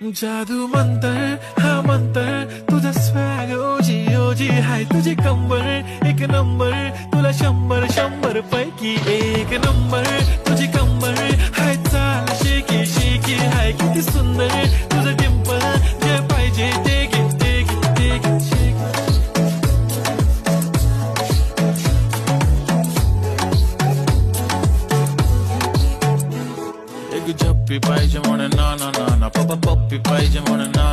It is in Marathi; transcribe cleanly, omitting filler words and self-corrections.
जादू मंतर हा मंतर तुझा स्वॅग ओजी ओजी हाय तुझी कंबर एक नंबर तुला 100 पैकी एक नंबर तुझी कंबर हाय चाल शेकी शेकी हाय किती सुंदर तुझं डिंपल जे पाहिजे ते घे ते घे ते घे शेकी एक झप्पी पाहिजे म्हणून ना ना ना ना पप्पा पप्पी पाहिजे म्हणून ना